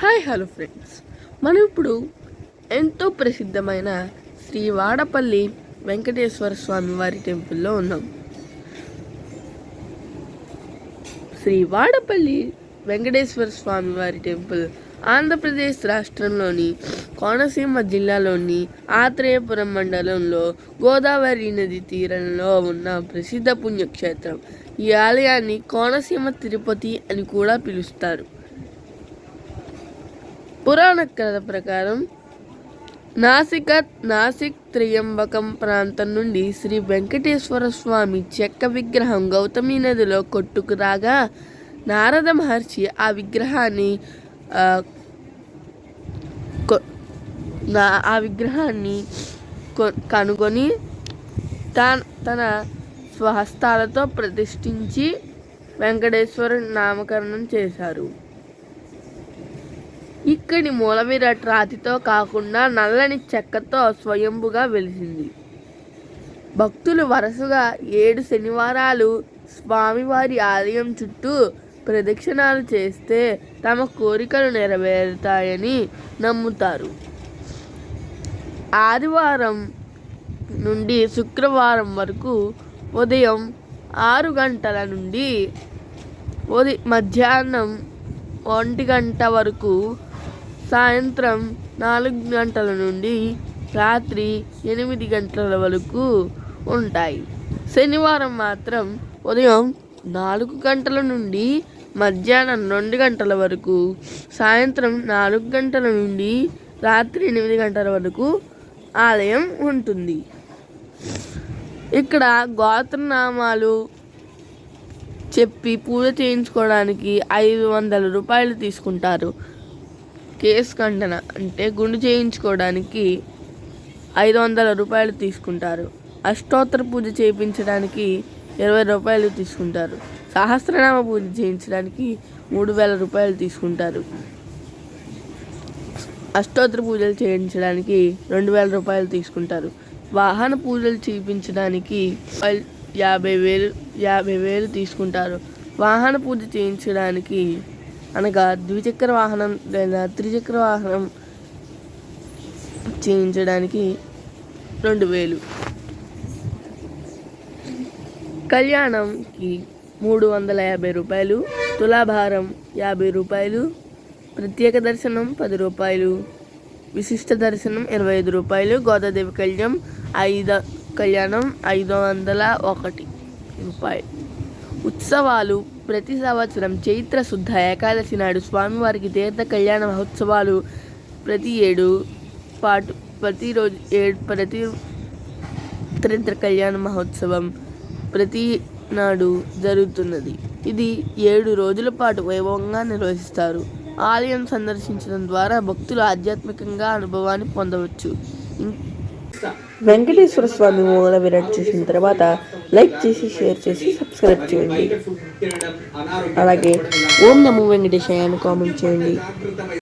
Hi hello friends, మనం ఇప్పుడు ఎంతో ప్రసిద్ధమైన శ్రీ వాడపల్లి వెంకటేశ్వర స్వామి వారి టెంపుల్లో ఉన్నాం. శ్రీ వాడపల్లి వెంకటేశ్వర స్వామి వారి టెంపుల్ ఆంధ్రప్రదేశ్ రాష్ట్రంలోని కోనసీమ జిల్లాలోని ఆత్రేయపురం మండలంలో గోదావరి నది తీరంలో ఉన్న ప్రసిద్ధ పుణ్యక్షేత్రం. ఈ ఆలయాన్ని కోనసీమ తిరుపతి అని కూడా పిలుస్తారు. పురాణ కథ ప్రకారం నాసిక్ త్రయంబకం ప్రాంతం నుండి శ్రీ వెంకటేశ్వర స్వామి చెక్క విగ్రహం గౌతమి నదిలో కొట్టుకురాగా నారద మహర్షి ఆ విగ్రహాన్ని కనుగొని తన స్వహస్తాలతో ప్రతిష్ఠించి వెంకటేశ్వరుని నామకరణం చేశారు. ఇక్కడి మూలవిరాట్ రాతితో కాకుండా నల్లని చెక్కతో స్వయంభుగా వెలిసింది. భక్తులు వరుసగా 7 శనివారాలు స్వామివారి ఆలయం చుట్టూ ప్రదక్షిణాలు చేస్తే తమ కోరికలు నెరవేరుతాయని నమ్ముతారు. ఆదివారం నుండి శుక్రవారం వరకు ఉదయం 6 గంటల నుండి మధ్యాహ్నం 1 గంట వరకు, సాయంత్రం 4 గంటల నుండి రాత్రి 8 గంటల వరకు ఉంటాయి. శనివారం మాత్రం ఉదయం 4 గంటల నుండి మధ్యాహ్నం 2 గంటల వరకు, సాయంత్రం 4 గంటల నుండి రాత్రి 8 గంటల వరకు ఆలయం ఉంటుంది. ఇక్కడ గోత్రనామాలు చెప్పి పూజ చేయించుకోవడానికి 500 రూపాయలు తీసుకుంటారు. కేసు ఖండన అంటే గుండు చేయించుకోవడానికి 500 రూపాయలు తీసుకుంటారు. అష్టోత్తర పూజ చేయించడానికి 20 రూపాయలు తీసుకుంటారు. సహస్రనామ పూజ చేయించడానికి 3000 రూపాయలు తీసుకుంటారు. అష్టోత్తర పూజలు చేయించడానికి 2000 రూపాయలు తీసుకుంటారు. వాహన పూజలు చేయించడానికి 50,000 తీసుకుంటారు. వాహన పూజ చేయించడానికి అనగా ద్విచక్ర వాహనం లేదా త్రిచక్ర వాహనం చేయించడానికి 2,000. కళ్యాణంకి 350 రూపాయలు, తులాభారం 50 రూపాయలు, ప్రత్యేక దర్శనం 10 రూపాయలు, విశిష్ట దర్శనం 25 రూపాయలు, గోదాదేవి కళ్యాణం 501 రూపాయలు. ఉత్సవాలు ప్రతి సంవత్సరం చైత్ర శుద్ధ ఏకాదశి నాడు స్వామివారికి తీర్థ కళ్యాణ మహోత్సవాలు ప్రతి తీర్థ కళ్యాణ మహోత్సవం ప్రతి నాడు జరుగుతున్నది. ఇది 7 రోజుల పాటు వైభవంగా నిర్వహిస్తారు. ఆలయం సందర్శించడం ద్వారా భక్తులు ఆధ్యాత్మికంగా అనుభవాన్ని పొందవచ్చు. వెంకటేశ్వర స్వామి మూల విరాట్ చూసిన తర్వాత లైక్ చేసి, షేర్ చేసి, సబ్స్క్రైబ్ చేయండి. అలాగే ఓం నమో వెంకటేశాయ అని కామెంట్ చేయండి.